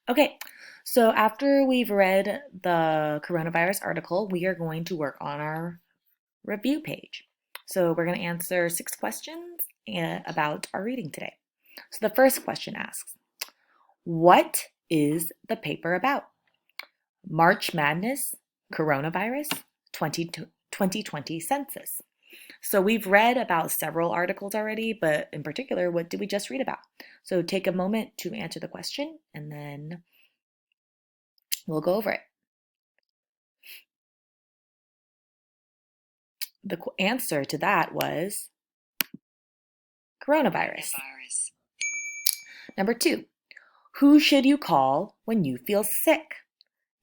Okay, so after we've read the coronavirus article, we are going to work on our review page. So we're going to answer 6 questions about our reading today. So the first question asks, what is the paper about? March Madness, Coronavirus, 2020 Census. So we've read about several articles already, but in particular, what did we just read about? So take a moment to answer the question and then we'll go over it. The answer to that was coronavirus. Number 2, who should you call when you feel sick?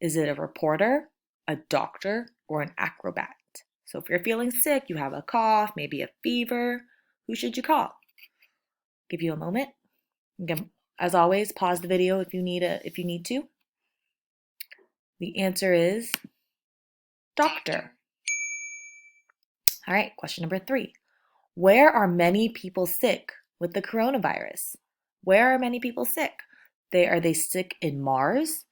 Is it a reporter, a doctor, or an acrobat? So if you're feeling sick, you have a cough, maybe a fever, who should you call? Give you a moment. Again, as always, pause the video if you need to. The answer is doctor. All right, question number 3. Where are many people sick with the coronavirus? Where are many people sick? Are they sick in Mars,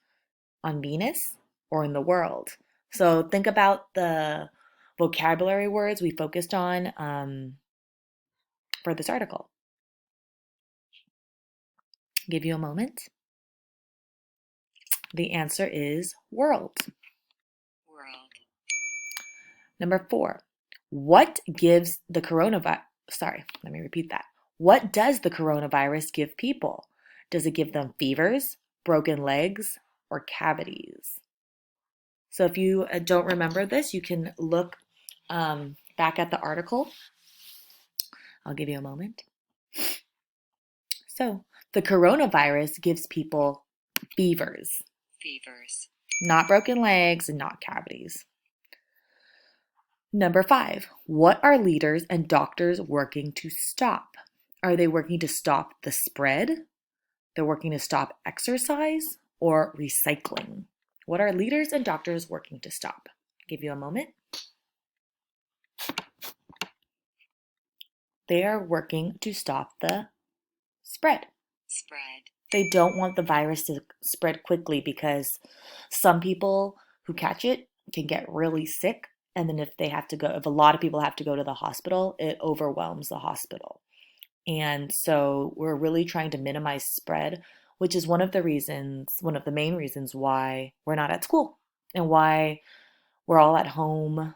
on Venus, or in the world? So think about the vocabulary words we focused on for this article. Give you a moment. The answer is world. Number 4, what gives the coronavirus, let me repeat that. What does the coronavirus give people? Does it give them fevers, broken legs, or cavities? So if you don't remember this, you can look back at the article. I'll give you a moment. So the coronavirus gives people fevers, not broken legs and not cavities. Number 5, what are leaders and doctors working to stop? Are they working to stop the spread? They're working to stop exercise or recycling? What are leaders and doctors working to stop? I'll give you a moment. They are working to stop the spread. They don't want the virus to spread quickly because some people who catch it can get really sick. And then if a lot of people have to go to the hospital, it overwhelms the hospital. And so we're really trying to minimize spread, which is one of the main reasons why we're not at school and why we're all at home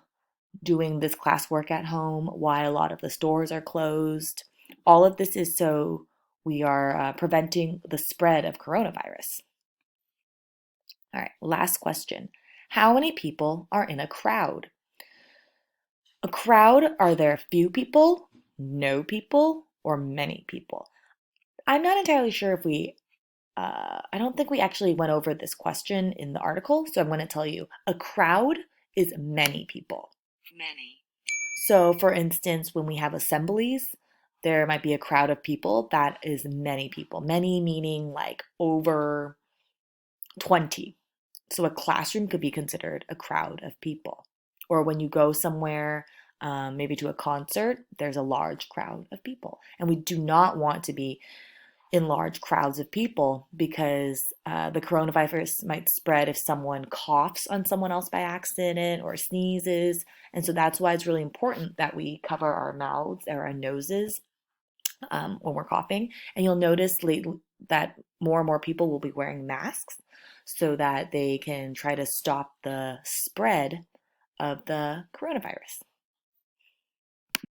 doing this classwork at home, why a lot of the stores are closed. All of this is so we are preventing the spread of coronavirus. All right, last question. How many people are in a crowd? A crowd, are there few people, no people, or many people? I'm not entirely sure if I don't think we actually went over this question in the article, so I'm going to tell you. A crowd is many people. So, for instance, when we have assemblies, there might be a crowd of people. That is many people. Many meaning like over 20. So, a classroom could be considered a crowd of people. Or when you go somewhere, maybe to a concert, there's a large crowd of people. And we do not want to be in large crowds of people because the coronavirus might spread if someone coughs on someone else by accident or sneezes. And so that's why it's really important that we cover our mouths or our noses when we're coughing. And you'll notice lately that more and more people will be wearing masks so that they can try to stop the spread of the coronavirus.